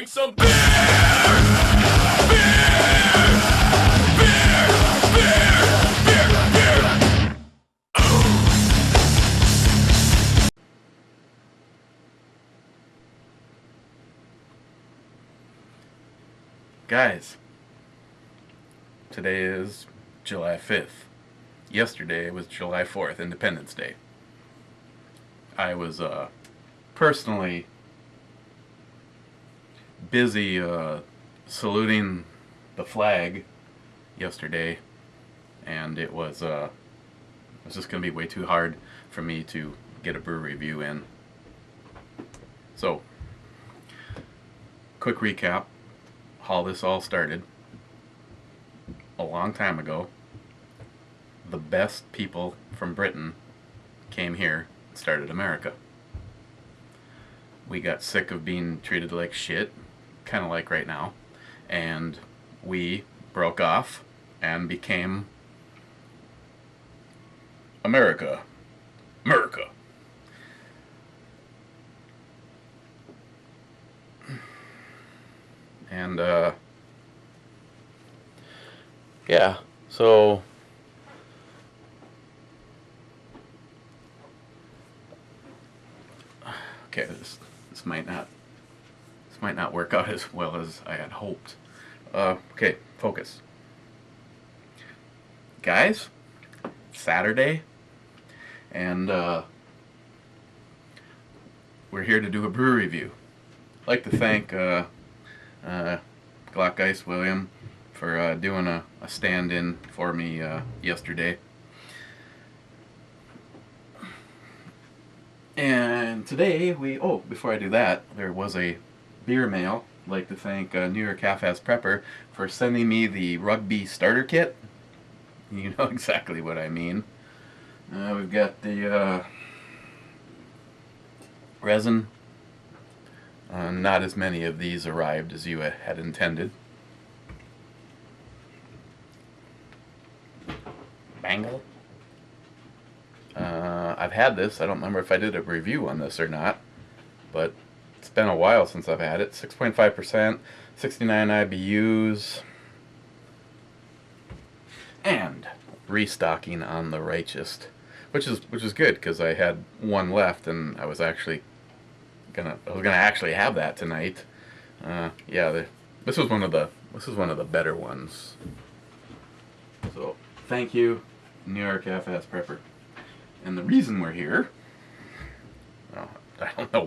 drink some beer! Beer! Beer! Beer! Beer! Beer! Guys, today is July 5th. Yesterday was July 4th, Independence Day. I was personally busy saluting the flag yesterday, and it was just going to be way too hard for me to get a brew review in. So, quick recap how this all started. A long time ago, the best people from Britain came here and started America. We got sick of being treated like shit, kind of like right now, and we broke off and became America. America. And yeah, so okay, this might not work out as well as I had hoped. Okay, focus. Guys, Saturday, and we're here to do a brew review. I'd like to thank Glock Ice William for doing a stand-in for me yesterday. And today before I do that, there was a beer mail. I'd like to thank NYHalfassprepper for sending me the rugby starter kit. You know exactly what I mean. We've got the resin. Not as many of these arrived as you had intended. Bangle. I've had this. I don't remember if I did a review on this or not, but it's been a while since I've had it. 6.5%, 69 IBUs, and restocking on the Righteous, which is good because I had one left and I was gonna actually have that tonight. Yeah, this was one of the better ones. So thank you, NYHalfassprepper. And the reason we're here, well, I don't know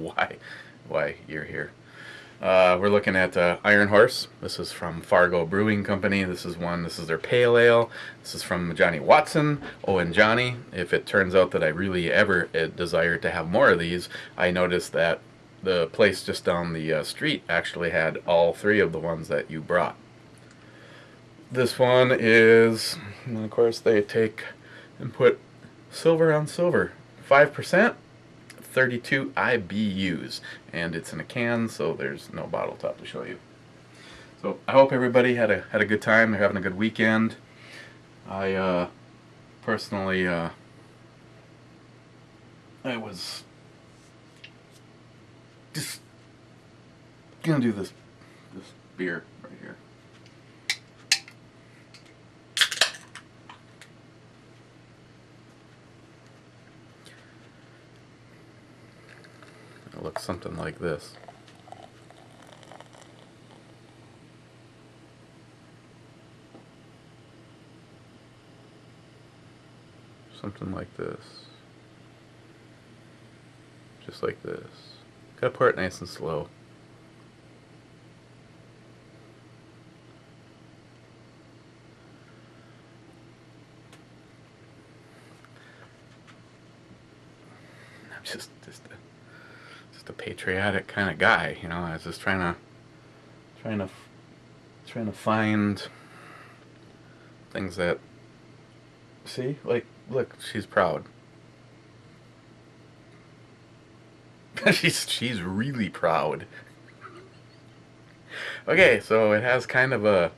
why you're here. We're looking at Iron Horse. This is from Fargo Brewing Company. This is their pale ale. This is from Johnnie Watson. Oh, and Johnnie, if it turns out that I really ever desire to have more of these, I noticed that the place just down the street actually had all three of the ones that you brought. This one is, and of course they take and put silver on silver, 5%, 32 IBUs, and it's in a can, so there's no bottle top to show you. So I hope everybody had a good time. They're having a good weekend. I personally I was just gonna do this beer right here. It looks something like this. Something like this. Just like this. Gotta pour it nice and slow. I'm just a patriotic kind of guy, you know. I was just trying to find things that, see, like, look, she's proud. she's really proud. Okay, so it has kind of a,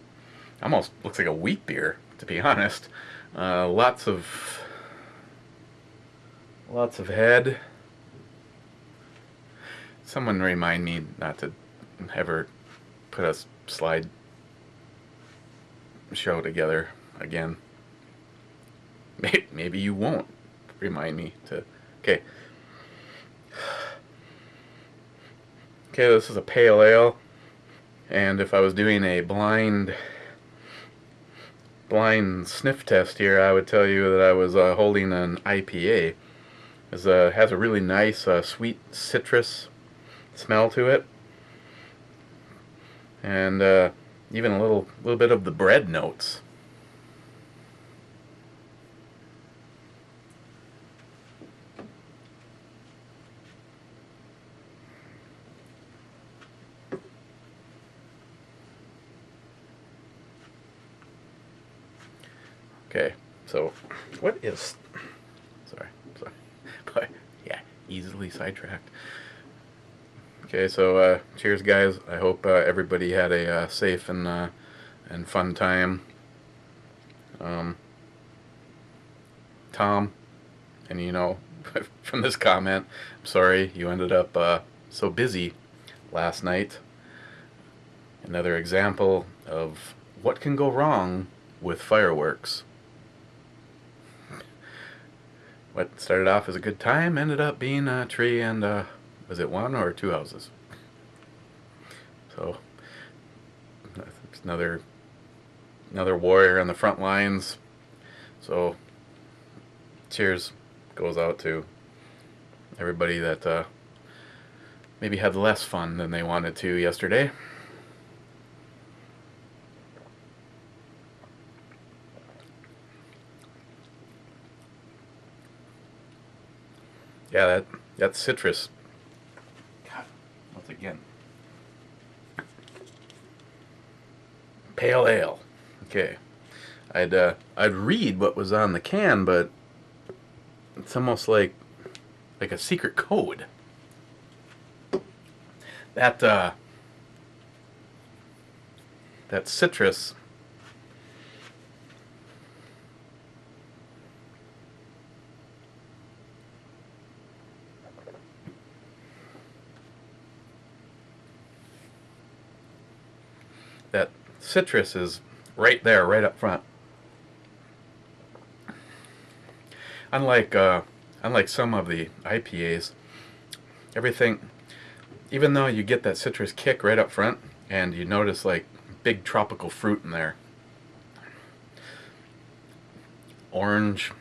almost looks like a wheat beer, to be honest. Lots of head. Someone remind me not to ever put a slide show together again. Maybe you won't remind me to. Okay. Okay, this is a pale ale, and if I was doing a blind sniff test here, I would tell you that I was holding an IPA. It has a really nice sweet citrus smell to it, and even a little bit of the bread notes. Okay, so what is... Sorry. But yeah, easily sidetracked. Okay, so cheers, guys. I hope everybody had a safe and fun time. Tom, and you know, from this comment, I'm sorry you ended up so busy last night. Another example of what can go wrong with fireworks. What started off as a good time ended up being a tree and was it 1 or 2 houses? So it's another warrior on the front lines. So cheers goes out to everybody that maybe had less fun than they wanted to yesterday. Yeah, that's citrus. God, once again. Pale ale. Okay. I'd read what was on the can, but it's almost like a secret code. That citrus is right there, right up front. Unlike some of the IPAs, everything, even though you get that citrus kick right up front, and you notice like big tropical fruit in there, orange,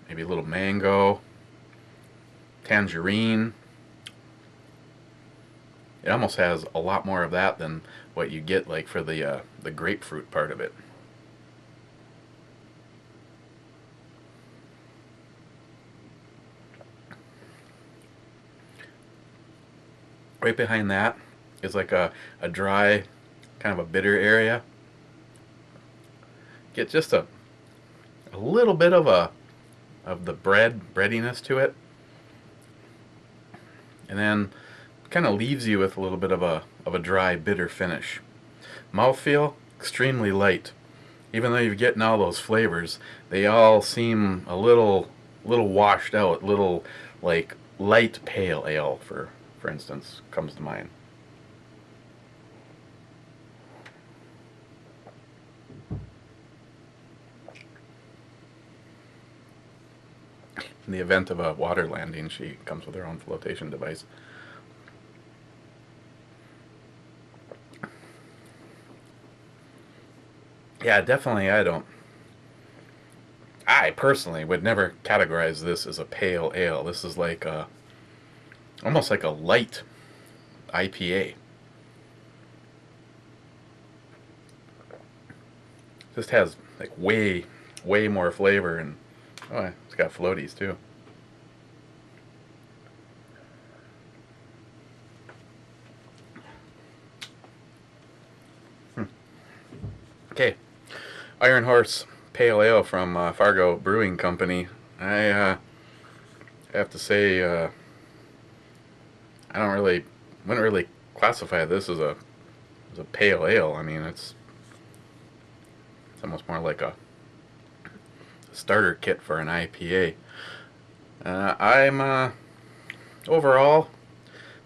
maybe a little mango, tangerine. It almost has a lot more of that than what you get like for the grapefruit part of it. Right behind that is like a dry, kind of a bitter area. Get just a little bit of the breadiness to it, and then kind of leaves you with a little bit of a dry, bitter finish. Mouthfeel, extremely light. Even though you're getting all those flavors, they all seem a little washed out, little like light pale ale, for instance, comes to mind. In the event of a water landing, she comes with her own flotation device. Yeah, definitely I personally would never categorize this as a pale ale. This is like almost like a light IPA. Just has like way more flavor, and oh, it's got floaties too. Okay, Iron Horse Pale Ale from Fargo Brewing Company. I have to say, I wouldn't really classify this as a pale ale. I mean, it's almost more like a starter kit for an IPA. I'm overall,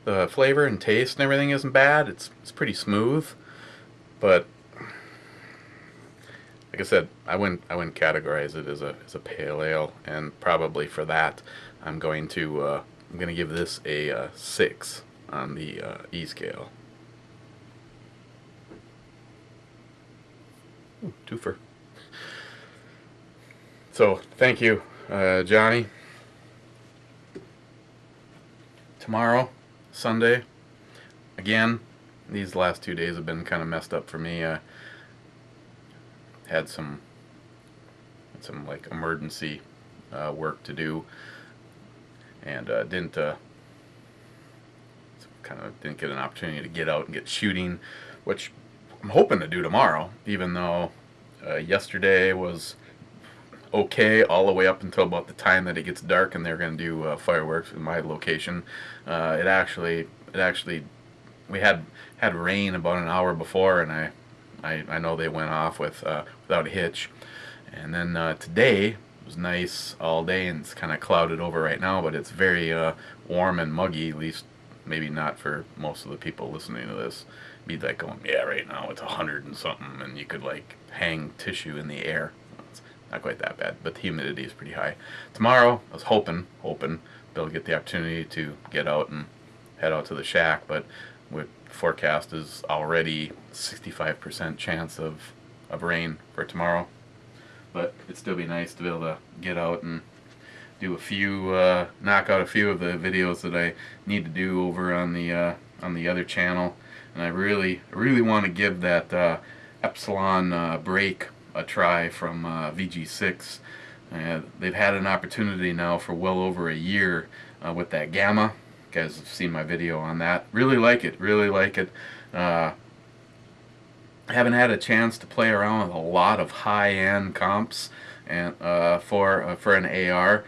The flavor and taste and everything isn't bad. It's pretty smooth, but like I said, I wouldn't categorize it as a pale ale, and probably for that, I'm going to give this a 6 on the E scale. Ooh, twofer. So thank you, Johnny. Tomorrow, Sunday, again, these last 2 days have been kind of messed up for me. Had some like emergency work to do, and didn't get an opportunity to get out and get shooting, which I'm hoping to do tomorrow, even though yesterday was okay all the way up until about the time that it gets dark and they're going to do fireworks in my location. It actually we had rain about an hour before, and I know they went off without a hitch. And then today was nice all day, and it's kind of clouded over right now, but it's very warm and muggy, at least maybe not for most of the people listening to this. Be like going, yeah, right now it's 100 and something, and you could like hang tissue in the air. It's not quite that bad, but the humidity is pretty high. Tomorrow, I was hoping they'll get the opportunity to get out and head out to the shack, but with forecast is already 65% chance of rain for tomorrow. But it'd still be nice to be able to get out and do a few, knock out a few of the videos that I need to do over on the other channel. And I really want to give that Epsilon break a try from VG6. They've had an opportunity now for well over a year with that Gamma. You guys have seen my video on that. Really like it. I haven't had a chance to play around with a lot of high-end comps and for an AR,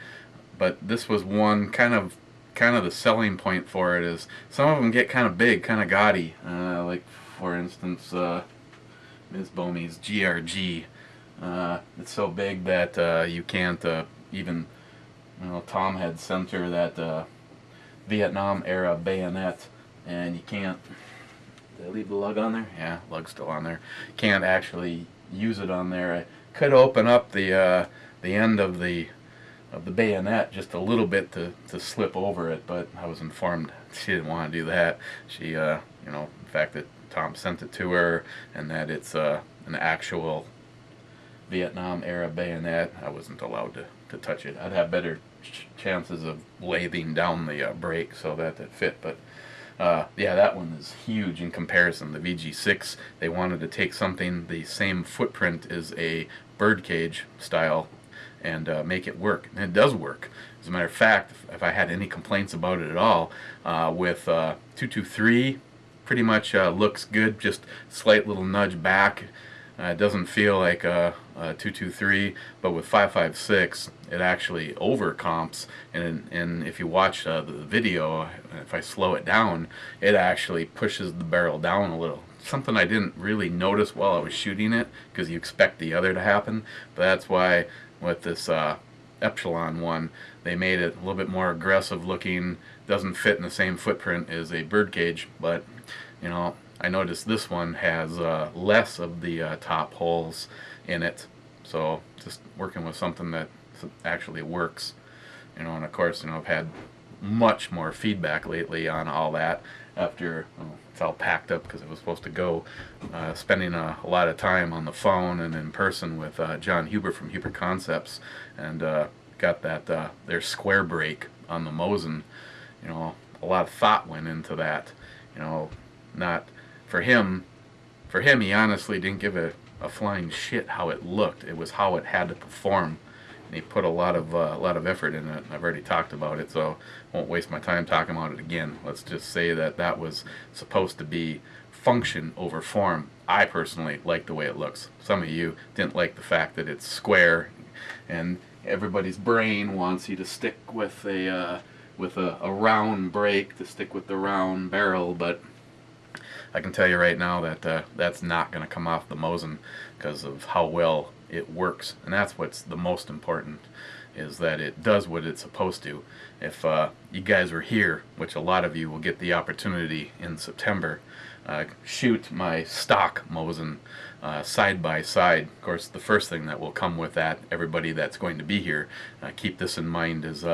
but this was one kind of the selling point for it. Is some of them get kind of big, kind of gaudy. Like for instance, Ms. Bomey's GRG. It's so big that you can't even. Tom had sent her that Vietnam era bayonet, and you can't. Did I leave the lug on there? Yeah, lug's still on there. Can't actually use it on there. I could open up the end of the bayonet just a little bit to slip over it, but I was informed she didn't want to do that. She, the fact that Tom sent it to her and that it's an actual Vietnam era bayonet, I wasn't allowed to touch it. I'd have better chances of lathing down the brake so that it fit, but yeah, that one is huge in comparison. The VG6, they wanted to take something the same footprint as a birdcage style and make it work, and it does work. As a matter of fact, if I had any complaints about it at all, with 223, pretty much looks good, just slight little nudge back. It doesn't feel like a 223, but with 556, it actually overcomps. And if you watch the video, if I slow it down, it actually pushes the barrel down a little. Something I didn't really notice while I was shooting it, because you expect the other to happen. But that's why with this Epsilon one, they made it a little bit more aggressive looking. Doesn't fit in the same footprint as a birdcage, but I noticed this one has less of the top holes in it, so just working with something that actually works. And of course, I've had much more feedback lately on all that after it's all packed up because it was supposed to go. Spending a lot of time on the phone and in person with John Huber from Huber Concepts, and got that their square brake on the Mosin. A lot of thought went into that. Not for him, he honestly didn't give a flying shit how it looked. It was how it had to perform, and he put a lot of effort in it. I've already talked about it, so I won't waste my time talking about it again. Let's just say that was supposed to be function over form. I personally like the way it looks. Some of you didn't like the fact that it's square, and everybody's brain wants you to stick with a round brake, to stick with the round barrel, but I can tell you right now that that's not going to come off the Mosin because of how well it works, and that's what's the most important. is that it does what it's supposed to. If you guys were here, which a lot of you will get the opportunity in September, shoot my stock Mosin side by side. Of course, the first thing that will come with that, everybody that's going to be here, keep this in mind, is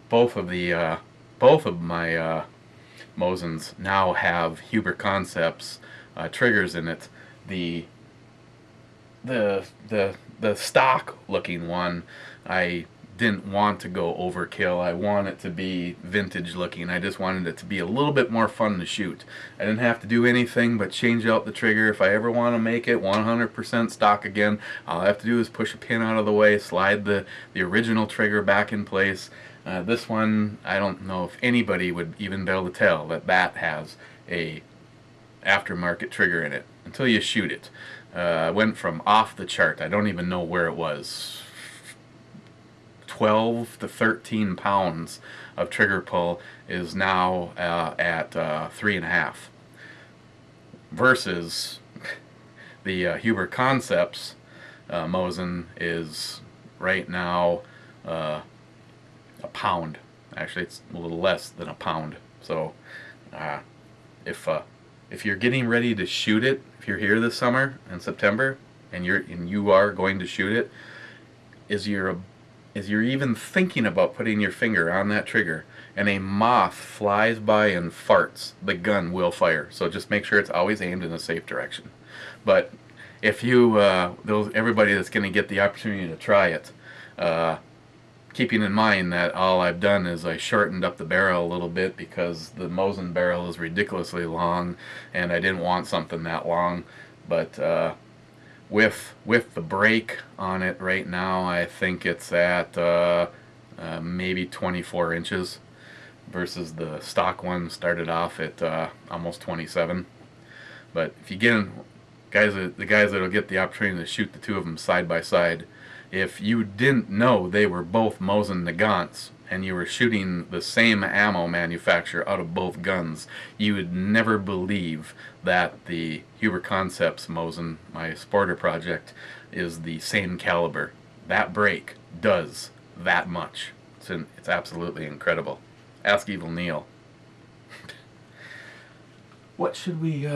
both of my Mosins now have Huber Concepts triggers in it. The stock looking one, I didn't want to go overkill. I want it to be vintage looking. I just wanted it to be a little bit more fun to shoot. I didn't have to do anything but change out the trigger. If I ever want to make it 100% stock again, all I have to do is push a pin out of the way, slide the original trigger back in place. This one, I don't know if anybody would even be able to tell that that has a aftermarket trigger in it until you shoot it. Went from off the chart, I don't even know where it was, 12 to 13 pounds of trigger pull, is now at 3.5, versus the Huber Concepts Mosin is right now a pound. Actually, it's a little less than a pound. So if you're getting ready to shoot it, if you're here this summer in September and you are going to shoot it, is you're even thinking about putting your finger on that trigger and a moth flies by and farts, the gun will fire. So just make sure it's always aimed in a safe direction. But if you everybody that's going to get the opportunity to try it, keeping in mind that all I've done is I shortened up the barrel a little bit because the Mosin barrel is ridiculously long and I didn't want something that long. But with the brake on it right now, I think it's at maybe 24 inches versus the stock one started off at almost 27. But if you get in, the guys that'll get the opportunity to shoot the two of them side by side, if you didn't know they were both Mosin Nagants and you were shooting the same ammo manufacturer out of both guns, you would never believe that the Huber Concepts Mosin, my Sporter project, is the same caliber. That brake does that much. It's absolutely incredible. Ask Evil Neil. What should we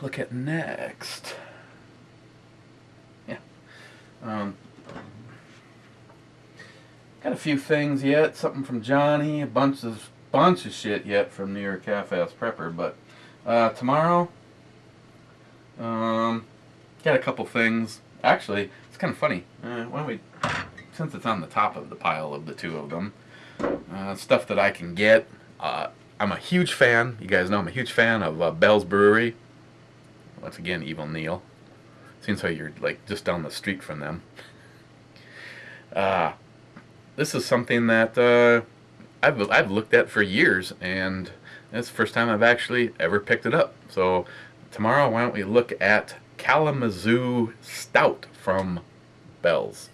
look at next? Yeah. Got a few things yet. Something from Johnnie. A bunch of shit yet from NYHalfassprepper. But tomorrow, got a couple things. Actually, it's kind of funny. Why don't we, since it's on the top of the pile of the two of them, stuff that I can get. I'm a huge fan. You guys know I'm a huge fan of Bell's Brewery. Once again, Evil Neil. Seems like you're like just down the street from them. This is something that I've looked at for years, and it's the first time I've actually ever picked it up. So tomorrow, why don't we look at Kalamazoo Stout from Bell's.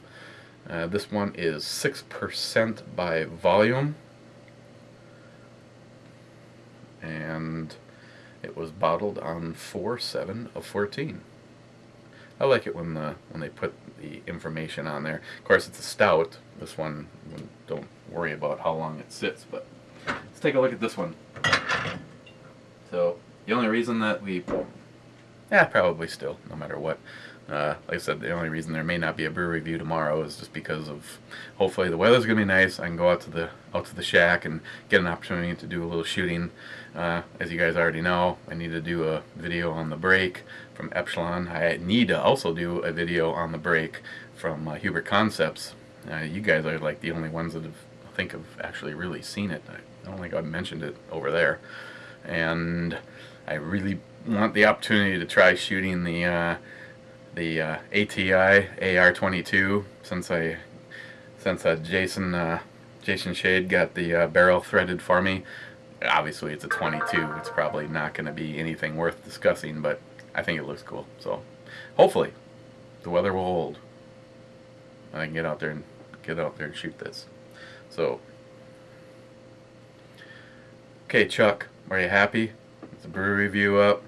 This one is 6% by volume, and it was bottled on 4/7/14. I like it when they put the information on there. Of course, it's a stout. This one, don't worry about how long it sits, but let's take a look at this one. So the only reason that probably still, no matter what. Like I said, the only reason there may not be a brew review tomorrow is just because of, hopefully the weather's gonna be nice. I can go out to the shack and get an opportunity to do a little shooting. As you guys already know, I need to do a video on the brake from Epsilon. I need to also do a video on the brake from Huber Concepts. You guys are like the only ones that I think have actually really seen it. I don't think I've mentioned it over there, and I really want the opportunity to try shooting the ATI AR-22 since Jason Shade got the barrel threaded for me. Obviously it's a 22. It's probably not going to be anything worth discussing, but I think it looks cool. So hopefully the weather will hold. I can get out there and shoot this. So, okay, Chuck, are you happy? It's a brew review up,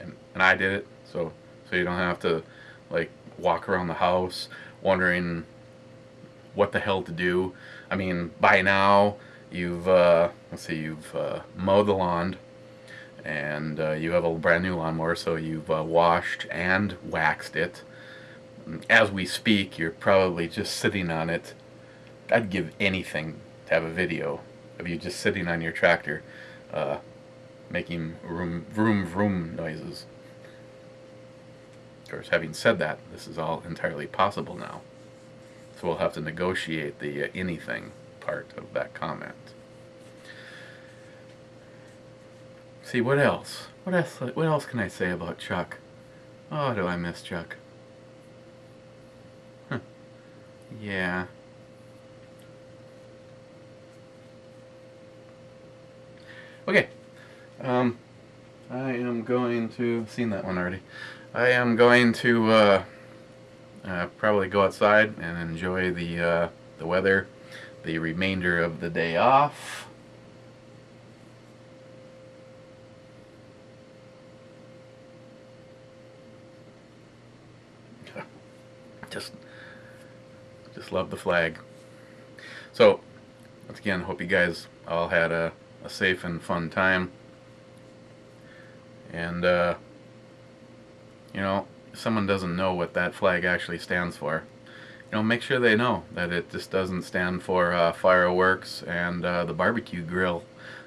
and I did it. So you don't have to like walk around the house wondering what the hell to do. I mean, by now you've you've mowed the lawn, and you have a brand new lawnmower, so you've washed and waxed it. As we speak, you're probably just sitting on it. I'd give anything to have a video of you just sitting on your tractor, making vroom vroom noises. Of course, having said that, this is all entirely possible now. So we'll have to negotiate the anything part of that comment. See, what else? What else can I say about Chuck? Oh, do I miss Chuck? Huh. Yeah. Okay. I am going to seen that one already. I am going to probably go outside and enjoy the weather, the remainder of the day off. Just love the flag. So, once again, hope you guys all had a safe and fun time. And, you know, if someone doesn't know what that flag actually stands for, you know, make sure they know that it just doesn't stand for fireworks and the barbecue grill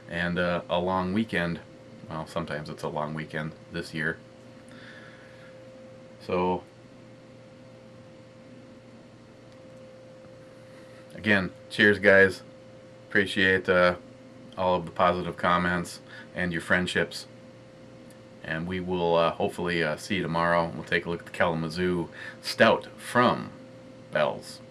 and a long weekend. Well, sometimes it's a long weekend this year. So, again, cheers, guys. Appreciate all of the positive comments and your friendships. And we will hopefully see you tomorrow. We'll take a look at the Kalamazoo Stout from Bell's.